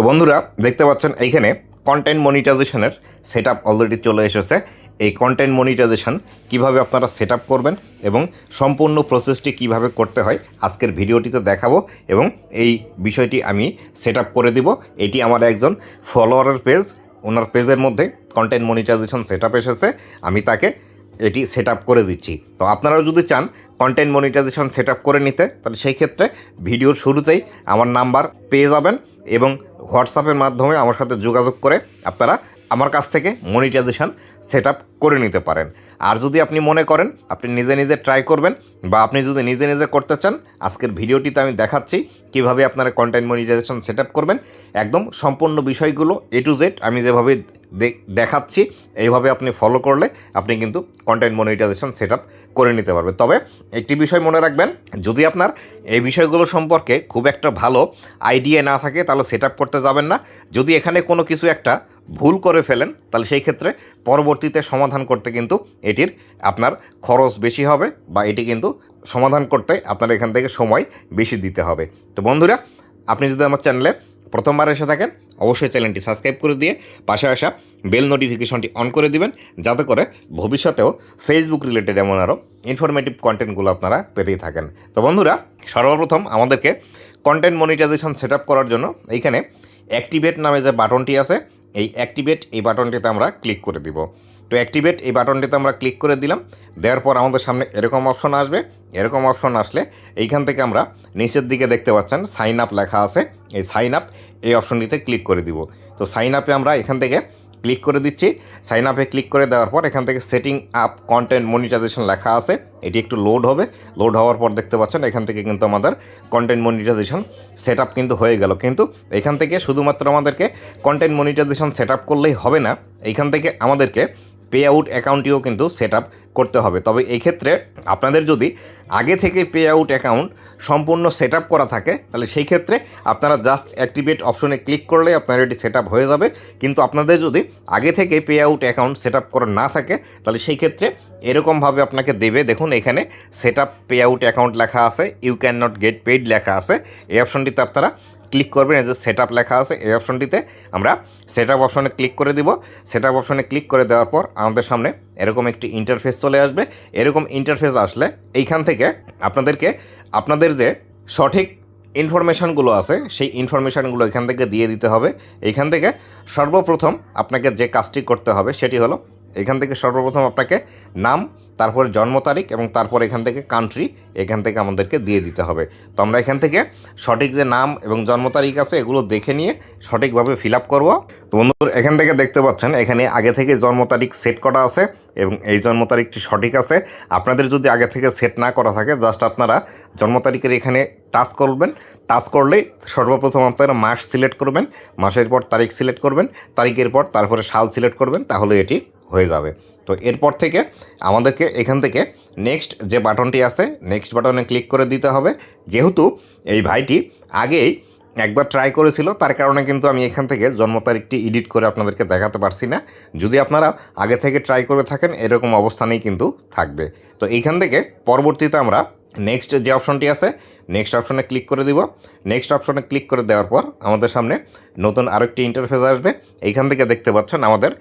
তো বন্ধুরা দেখতে পাচ্ছেন এইখানে কন্টেন্ট মনিটাইজেশনের সেটআপ অলরেডি চলে এসেছে। এই কন্টেন্ট মনিটাইজেশন কিভাবে আপনারা সেটআপ করবেন এবং সম্পূর্ণ প্রসেসটি কিভাবে করতে হয় আজকের ভিডিওটিতে দেখাবো এবং এই বিষয়টি আমি সেটআপ করে দিব। এটি আমার একজন ফলোয়ারের পেজ, ওনার পেজের মধ্যে কন্টেন্ট মনিটাইজেশন সেটআপ এসেছে, আমি তাকে এটি সেটআপ করে দিচ্ছি। তো আপনারাও যদি চান কন্টেন্ট মনিটাইজেশন সেটআপ করে নিতে, তাহলে সেই ক্ষেত্রে ভিডিওর শুরুতেই আমার নাম্বার পেয়ে যাবেন এবং হোয়াটসঅ্যাপের মাধ্যমে আমার সাথে যোগাযোগ করে আপনারা আমার কাছ থেকে মনিটাইজেশন সেটআপ করে নিতে পারেন। আর যদি আপনি মনে করেন আপনি নিজে নিজে ট্রাই করবেন বা আপনি যদি নিজে নিজে করতে চান, আজকের ভিডিওটিতে আমি দেখাচ্ছি কিভাবে আপনারা কন্টেন্ট মনিটাইজেশন সেটআপ করবেন। একদম সম্পূর্ণ বিষয়গুলো A to Z আমি যেভাবে দেখাচ্ছি এইভাবে আপনি ফলো করলে আপনি কিন্তু কন্টেন্ট মনিটাইজেশন সেটআপ করে নিতে পারবেন। তবে একটি বিষয় মনে রাখবেন, যদি আপনার এই বিষয়গুলো সম্পর্কে খুব একটা ভালো আইডিয়া না থাকে তাহলে সেটআপ করতে যাবেন না। যদি এখানে কোনো কিছু একটা ভুল করে ফেলেন তাহলে সেই ক্ষেত্রে পরবর্তীতে সমাধান করতে কিন্তু এটির আপনার খরচ বেশি হবে বা এটি কিন্তু সমাধান করতে আপনার এখান থেকে সময় বেশি দিতে হবে। তো বন্ধুরা, আপনি যদি আমার চ্যানেলে প্রথমবার এসে থাকেন অবশ্যই চ্যানেলটি সাবস্ক্রাইব করে দিয়ে পাশে আসা বেল নোটিফিকেশনটি অন করে দিবেন, যাতে করে ভবিষ্যতেও ফেসবুক রিলেটেড এমন আরও ইনফরমেটিভ কন্টেন্টগুলো আপনারা পেতেই থাকেন। তো বন্ধুরা, সর্বপ্রথম আমাদেরকে কন্টেন্ট মনিটাইজেশন সেটআপ করার জন্য এইখানে অ্যাক্টিভেট নামে যে বাটনটি আছে, এই অ্যাক্টিভেট এই বাটনটিতে আমরা ক্লিক করে দিব। তো অ্যাক্টিভেট এই বাটনটিতে আমরা ক্লিক করে দিলাম। দেওয়ার পর আমাদের সামনে এরকম অপশন আসবে। এরকম অপশন আসলে এইখান থেকে আমরা নিচের দিকে দেখতে পাচ্ছেন সাইন আপ লেখা আছে, এই সাইন আপ এই অপশনটিতে ক্লিক করে দিব। তো সাইন আপে আমরা এখান থেকে ক্লিক করে দিচ্ছি। সাইন আপে ক্লিক করে দেওয়ার পর এখান থেকে সেটিং আপ কন্টেন্ট মনিটাইজেশন লেখা আছে, এটি একটু লোড হবে। লোড হওয়ার পর দেখতে পাচ্ছেন এখান থেকে কিন্তু আমাদের কন্টেন্ট মনিটাইজেশন সেটআপ কিন্তু হয়ে গেল। কিন্তু এখান থেকে শুধুমাত্র আমাদেরকে কন্টেন্ট মনিটাইজেশন সেটআপ করলেই হবে না, এইখান থেকে আমাদেরকে পে আউট অ্যাকাউন্টটিও কিন্তু সেটআপ করতে হবে। তবে এই ক্ষেত্রে আপনাদের যদি আগে থেকে পে আউট অ্যাকাউন্ট সম্পূর্ণ সেটআপ করা থাকে তাহলে সেই ক্ষেত্রে আপনারা জাস্ট অ্যাক্টিভেট অপশনে ক্লিক করলে আপনার এটি সেটআপ হয়ে যাবে। কিন্তু আপনাদের যদি আগে থেকে পে আউট অ্যাকাউন্ট সেটআপ করা না থাকে তাহলে সেই ক্ষেত্রে এরকমভাবে আপনাকে দেবে। দেখুন এখানে সেটআপ পে আউট অ্যাকাউন্ট লেখা আছে, you can not get paid লেখা আছে। এই অপশনটিতে আপনারা ক্লিক করবেন, এই যে সেটআপ লেখা আছে এই অপশনটিতে আমরা সেটআপ অপশনে ক্লিক করে দিব। সেটআপ অপশনে ক্লিক করে দেওয়ার পর আমাদের সামনে এরকম একটি ইন্টারফেস চলে আসবে। এরকম ইন্টারফেস আসলে এইখান থেকে আপনাদেরকে আপনাদের যে সঠিক ইনফরমেশানগুলো আছে সেই ইনফরমেশানগুলো এখান থেকে দিয়ে দিতে হবে। এইখান থেকে সর্বপ্রথম আপনাকে যে কাজটি করতে হবে সেটি হলো এখান থেকে সর্বপ্রথম আপনাকে নাম, তারপরে জন্ম তারিখ এবং তারপর এখান থেকে কান্ট্রি এখান থেকে আমাদেরকে দিয়ে দিতে হবে। তো আমরা এখান থেকে সঠিক যে নাম এবং জন্ম তারিখ আছে এগুলো দেখে নিয়ে সঠিকভাবে ফিল আপ করবো। তো বন্ধুরা, এখান থেকে দেখতে পাচ্ছেন এখানে আগে থেকে জন্ম তারিখ সেট করা আছে এবং এই জন্ম তারিখটি সঠিক আছে। আপনাদের যদি আগে থেকে সেট না করা থাকে জাস্ট আপনারা জন্ম তারিখের এখানে টাচ করবেন। টাচ করলেই সর্বপ্রথম আপনারা মাস সিলেক্ট করবেন, মাসের পর তারিখ সিলেক্ট করবেন, তারিখের পর তারপরে সাল সিলেক্ট করবেন, তাহলে এটি হয়ে যাবে। তো এরপর থেকে আমাদেরকে এখান থেকে নেক্সট যে বাটনটি আছে নেক্সট বাটনে ক্লিক করে দিতে হবে। যেহেতু এই ভাইটি আগেই একবার ট্রাই করেছিল তার কারণে কিন্তু আমি এখান থেকে জন্ম তারিখটি এডিট করে আপনাদেরকে দেখাতে পারছি না। যদি আপনারা আগে থেকে ট্রাই করে থাকেন এরকম অবস্থানেই কিন্তু থাকবে। তো এইখান থেকে পরবর্তীতে আমরা নেক্সট যে অপশনটি আছে নেক্সট অপশনে ক্লিক করে দিব। নেক্সট অপশনে ক্লিক করে দেওয়ার পর আমাদের সামনে নতুন আরেকটি ইন্টারফেস আসবে। এইখান থেকে দেখতে পাচ্ছেন আমাদের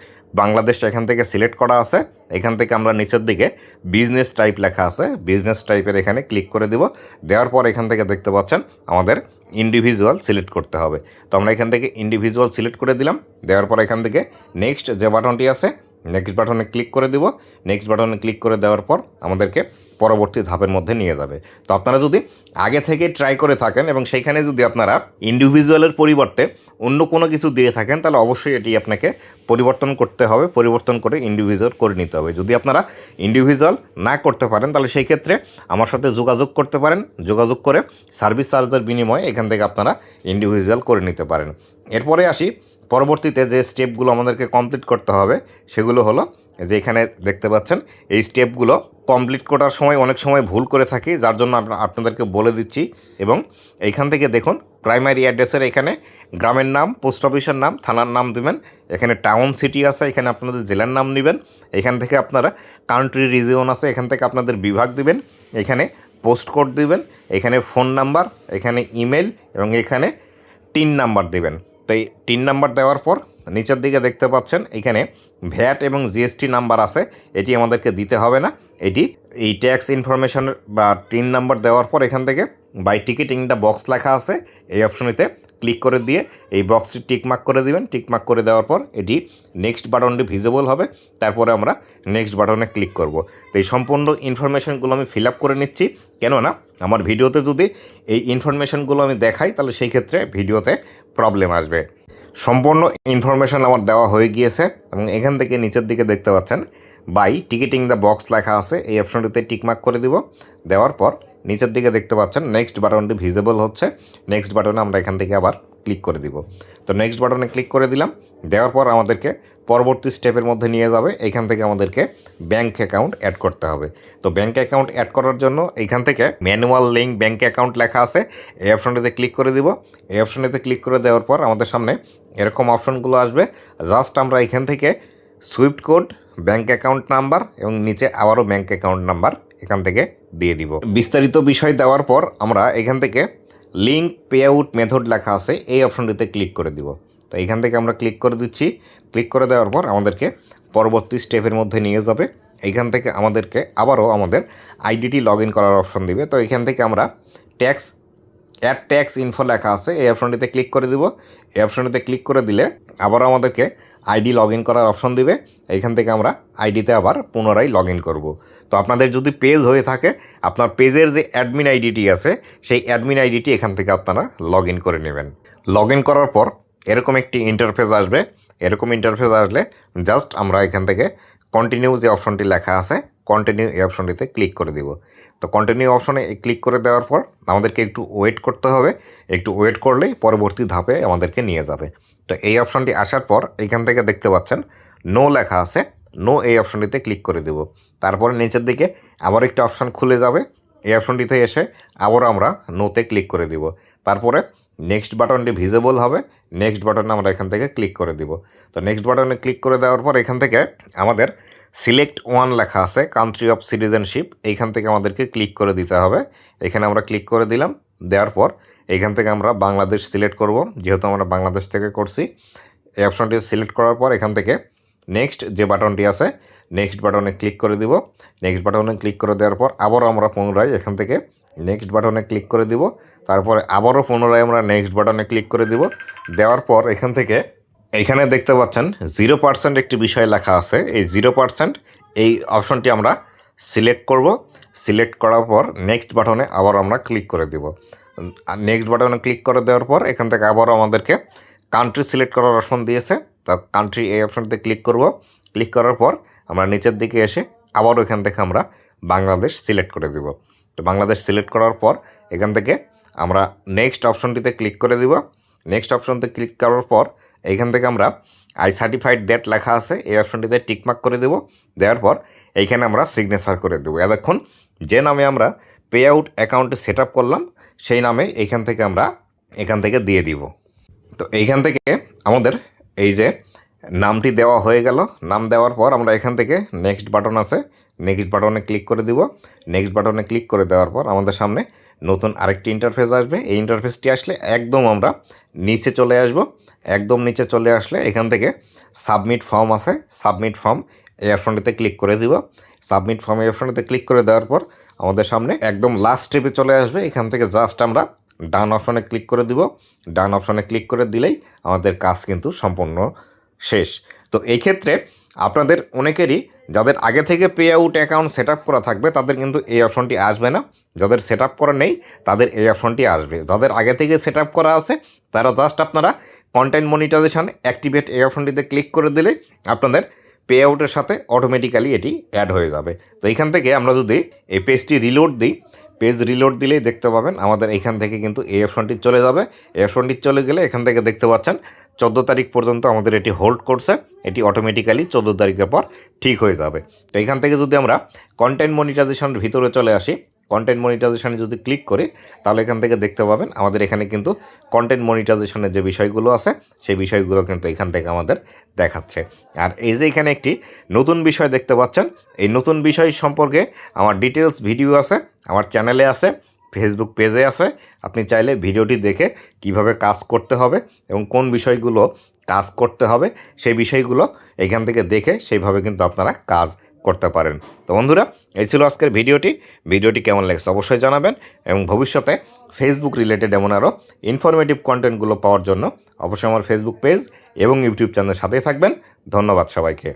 বাংলাদেশ এখান থেকে সিলেক্ট করা আছে। এখান থেকে আমরা নিচের দিকে বিজনেস টাইপ লেখা আছে, বিজনেস টাইপের এখানে ক্লিক করে দিব। দেওয়ার পর এখান থেকে দেখতে পাচ্ছেন আমাদের ইন্ডিভিজুয়াল সিলেক্ট করতে হবে। তো আমরা এখান থেকে ইন্ডিভিজুয়াল সিলেক্ট করে দিলাম। দেওয়ার পর এখান থেকে নেক্সট যে বাটনটি আছে নেক্সট বাটনে ক্লিক করে দিব। নেক্সট বাটনে ক্লিক করে দেওয়ার পর আমাদেরকে পরবর্তী ধাপের মধ্যে নিয়ে যাবে। তো আপনারা যদি আগে থেকে ট্রাই করে থাকেন এবং সেইখানে যদি আপনারা ইন্ডিভিজুয়ালের পরিবর্তে অন্য কোনো কিছু দিয়ে থাকেন তাহলে অবশ্যই এটি আপনাকে পরিবর্তন করতে হবে, পরিবর্তন করে ইন্ডিভিজুয়াল করে নিতে হবে। যদি আপনারা ইন্ডিভিজুয়াল না করতে পারেন তাহলে সেই ক্ষেত্রে আমার সাথে যোগাযোগ করতে পারেন, যোগাযোগ করে সার্ভিস চার্জের বিনিময়ে এখান থেকে আপনারা ইন্ডিভিজুয়াল করে নিতে পারেন। এরপরে আসি পরবর্তীতে যে স্টেপগুলো আমাদেরকে কমপ্লিট করতে হবে সেগুলো হলো যে এখানে দেখতে পাচ্ছেন এই স্টেপগুলো কমপ্লিট করার সময় অনেক সময় ভুল করে থাকি, যার জন্য আপনাদেরকে বলে দিচ্ছি। এবং এইখান থেকে দেখুন প্রাইমারি অ্যাড্রেসের এখানে গ্রামের নাম, পোস্ট অফিসের নাম, থানার নাম দিবেন। এখানে টাউন সিটি আছে, এখানে আপনাদের জেলার নাম নেবেন। এখান থেকে আপনারা কান্ট্রি রিজিয়ন আছে, এখান থেকে আপনাদের বিভাগ দিবেন। এখানে পোস্ট কোড দিবেন, এখানে ফোন নাম্বার, এখানে ইমেল এবং এখানে টিন নাম্বার দেবেন। তো এই 3 নাম্বার দেওয়ার পর নিচের দিকে দেখতে পাচ্ছেন এখানে ভ্যাট এবং জিএসটি নাম্বার আছে, এটি আমাদেরকে দিতে হবে না। এটি এই ট্যাক্স ইনফরমেশন বা 3 নাম্বার দেওয়ার পর এখান থেকে বাই টিকিটিং দ্য বক্স লেখা আছে, এই অপশনেতে ক্লিক করে দিয়ে এই বক্সটি টিকমার্ক করে দিবেন। টিকমার্ক করে দেওয়ার পর এটি নেক্সট বাটনটি ভিজিবল হবে, তারপরে আমরা নেক্সট বাটনে ক্লিক করব। তো এই সম্পূর্ণ ইনফরমেশনগুলো আমি ফিল আপ করে নিচ্ছি, কেননা আমার ভিডিওতে যদি এই ইনফরমেশনগুলো আমি দেখাই তাহলে সেই ক্ষেত্রে ভিডিওতে প্রবলেম আসবে। সম্পূর্ণ ইনফরমেশন আমার দেওয়া হয়ে গিয়েছে এবং এখান থেকে নিচের দিকে দেখতে পাচ্ছেন বাই টিকিটিং দ্য বক্স লেখা আছে, এই অপশনটিতে টিকমার্ক করে দিব। দেওয়ার পর নিচের দিকে দেখতে পাচ্ছেন নেক্সট বাটনটি ভিজিবল হচ্ছে, নেক্সট বাটনে আমরা এখান থেকে আবার ক্লিক করে দিব। তো নেক্সট বাটনে ক্লিক করে দিলাম। দেওয়ার পর আমাদেরকে পরবর্তী স্টেপের মধ্যে নিয়ে যাবে। এখান থেকে আমাদেরকে ব্যাঙ্ক অ্যাকাউন্ট অ্যাড করতে হবে। তো ব্যাঙ্ক অ্যাকাউন্ট অ্যাড করার জন্য এখান থেকে ম্যানুয়াল লিঙ্ক ব্যাঙ্ক অ্যাকাউন্ট লেখা আছে, এই অপশনটিতে ক্লিক করে দিব। এই অপশনটিতে ক্লিক করে দেওয়ার পর আমাদের সামনে এরকম অপশনগুলো আসবে। জাস্ট আমরা এখান থেকে Swift code, bank account number এবং নিচে আবারও ব্যাঙ্ক অ্যাকাউন্ট নাম্বার এখান থেকে দিয়ে দিব। বিস্তারিত বিষয় দেওয়ার পর আমরা এখান থেকে লিঙ্ক পে আউট মেথড লেখা আছে, এই অপশনটিতে ক্লিক করে দিব। তো এখান থেকে আমরা ক্লিক করে দিচ্ছি। ক্লিক করে দেওয়ার পর আমাদেরকে পরবর্তী স্টেপের মধ্যে নিয়ে যাবে। এইখান থেকে আমাদেরকে আবারও আমাদের আইডিটি লগ ইন করার অপশন দিবে। তো এখান থেকে আমরা ট্যাক্স ইনফো লেখা আছে, এই অপশনটিতে ক্লিক করে দিব। এই অপশনটিতে ক্লিক করে দিলে আবারও আমাদেরকে আইডি লগ ইন করার অপশন দিবে। এইখান থেকে আমরা আইডিতে আবার পুনরায় লগ ইন করব। তো আপনাদের যদি পেজ হয়ে থাকে, আপনার পেজের যে অ্যাডমিন আইডিটি আছে সেই অ্যাডমিন আইডিটি এখান থেকে আপনারা লগ ইন করে নেবেন। লগ ইন করার পর এরকম একটি ইন্টারফেস আসবে। এরকম ইন্টারফেস আসলে জাস্ট আমরা এখান থেকে কন্টিনিউ যে অপশনটি লেখা আছে, কন্টিনিউ এই অপশনটিতে ক্লিক করে দিব। তো কন্টিনিউ অপশনে ক্লিক করে দেওয়ার পর আমাদেরকে একটু ওয়েট করতে হবে। একটু ওয়েট করলেই পরবর্তী ধাপে আমাদেরকে নিয়ে যাবে। তো এই অপশনটি আসার পর এখান থেকে দেখতে পাচ্ছেন নো লেখা আছে, নো এই অপশনটিতে ক্লিক করে দেব। তারপরে নিচের দিকে আবার একটা অপশন খুলে যাবে। এই অপশনটিতে এসে আবার আমরা নোতে ক্লিক করে দিব। তারপরে নেক্সট বাটনটি ভিজিবল হবে, নেক্সট বাটনে আমরা এখান থেকে ক্লিক করে দিব। তো নেক্সট বাটনে ক্লিক করে দেওয়ার পর এখান থেকে আমাদের সিলেক্ট ওয়ান লেখা আছে, কান্ট্রি অফ সিটিজেনশিপ, এইখান থেকে আমাদেরকে ক্লিক করে দিতে হবে। এখানে আমরা ক্লিক করে দিলাম। দেওয়ার পর এইখান থেকে আমরা বাংলাদেশ সিলেক্ট করব, যেহেতু আমরা বাংলাদেশ থেকে করছি। এই অপশনটি সিলেক্ট করার পর এখান থেকে নেক্সট যে বাটনটি আছে, নেক্সট বাটনে ক্লিক করে দিব। নেক্সট বাটনে ক্লিক করে দেওয়ার পর আবারও আমরা পুনরায় এখান থেকে নেক্সট বাটনে ক্লিক করে দিব। তারপরে আবারও পুনরায় আমরা নেক্সট বাটনে ক্লিক করে দিব। দেওয়ার পর এখান থেকে এইখানে দেখতে পাচ্ছেন 0% একটি বিষয় লেখা আছে, এই 0% এই অপশনটি আমরা সিলেক্ট করব। সিলেক্ট করার পর নেক্সট বাটনে আবার আমরা ক্লিক করে দিব। আর নেক্সট বাটনে ক্লিক করে দেওয়ার পর এখান থেকে আবারও আমাদেরকে কান্ট্রি সিলেক্ট করার অপশন দিয়েছে, তা কান্ট্রি এই অপশনটিতে ক্লিক করব। ক্লিক করার পর আমরা নিচের দিকে এসে আবারও এখান থেকে আমরা বাংলাদেশ সিলেক্ট করে দিব। তো বাংলাদেশ সিলেক্ট করার পর এখান থেকে আমরা নেক্সট অপশনটিতে ক্লিক করে দিব। নেক্সট অপশনতে ক্লিক করার পর এইখান থেকে আমরা আই সার্টিফাইড দ্যাট লেখা আছে, এই অপশনটিতে টিকমার্ক করে দেব। দেওয়ার পর এইখানে আমরা সিগনেচার করে দেবো। এতক্ষণ যে নামে আমরা পে আউট অ্যাকাউন্টে সেট আপ করলাম সেই নামে এখান থেকে দিয়ে দিব। তো এইখান থেকে আমাদের এই যে নামটি দেওয়া হয়ে গেল। নাম দেওয়ার পর আমরা এখান থেকে নেক্সট বাটন আছে, নেক্সট বাটনে ক্লিক করে দিব। নেক্সট বাটনে ক্লিক করে দেওয়ার পর আমাদের সামনে নতুন আরেকটি ইন্টারফেস আসবে। এই ইন্টারফেসটি আসলে একদম আমরা নিচে চলে আসব। একদম নিচে চলে আসলে এখান থেকে সাবমিট ফর্ম আছে, সাবমিট ফর্ম এই অপশনটিতে ক্লিক করে দিব। সাবমিট ফর্ম এই অপশনটিতে ক্লিক করে দেওয়ার পর আমাদের সামনে একদম লাস্ট স্টেপে চলে আসবে। এখান থেকে জাস্ট আমরা ডান অপশনে ক্লিক করে দিব। ডান অপশনে ক্লিক করে দিলেই আমাদের কাজ কিন্তু সম্পূর্ণ শেষ। তো এই ক্ষেত্রে আপনাদের অনেকেরই যাদের আগে থেকে pay out account set up করা থাকবে তাদের কিন্তু এই অপশনটি আসবে না। যাদের সেট আপ করা নেই তাদের এই অপশনটি আসবে। যাদের আগে থেকে সেট আপ করা আছে তারা জাস্ট আপনারা কন্টেন্ট মনিটাইজেশন অ্যাক্টিভেট এই অপশনটিতে ক্লিক করে দিলে আপনাদের পে আউটের সাথে অটোমেটিক্যালি এটি অ্যাড হয়ে যাবে। তো এইখান থেকে আমরা যদি এই পেজটি রিলোড দিই, পেজ রিলোড দিলেই দেখতে পাবেন আমাদের এইখান থেকে কিন্তু এই অপশনটি চলে যাবে। এই অপশনটি চলে গেলে এখান থেকে দেখতে পাচ্ছেন 14 তারিখ পর্যন্ত আমাদের এটি হোল্ড করছে। এটি অটোমেটিক্যালি 14 তারিখের পর ঠিক হয়ে যাবে। তো এখান থেকে যদি আমরা কন্টেন্ট মনিটাইজেশনের ভিতরে চলে আসি, কন্টেন্ট মনিটাইজেশনে যদি ক্লিক করি তাহলে এখান থেকে দেখতে পাবেন আমাদের এখানে কিন্তু কন্টেন্ট মনিটাইজেশনের যে বিষয়গুলো আছে সেই বিষয়গুলো কিন্তু এখান থেকে আমাদের দেখাচ্ছে। আর এই যে এখানে একটি নতুন বিষয় দেখতে পাচ্ছেন, এই নতুন বিষয় সম্পর্কে আমার ডিটেলস ভিডিও আছে, আমার চ্যানেলে আছে। ফেসবুক পেজে আছে। আপনি চাইলে ভিডিওটি দেখে কিভাবে কাজ করতে হবে এবং কোন বিষয়গুলো কাজ করতে হবে সেই বিষয়গুলো এখান থেকে দেখে সেইভাবে কিন্তু আপনারা কাজ করতে পারেন। তো বন্ধুরা, এই ছিল আজকের ভিডিওটি কেমন লাগছে অবশ্যই জানাবেন এবং ভবিষ্যতে ফেসবুক রিলেটেড এমন আরও ইনফরমেটিভ কন্টেন্টগুলো পাওয়ার জন্য অবশ্যই আমার ফেসবুক পেজ এবং ইউটিউব চ্যানেলের সাথেই থাকবেন। ধন্যবাদ সবাইকে।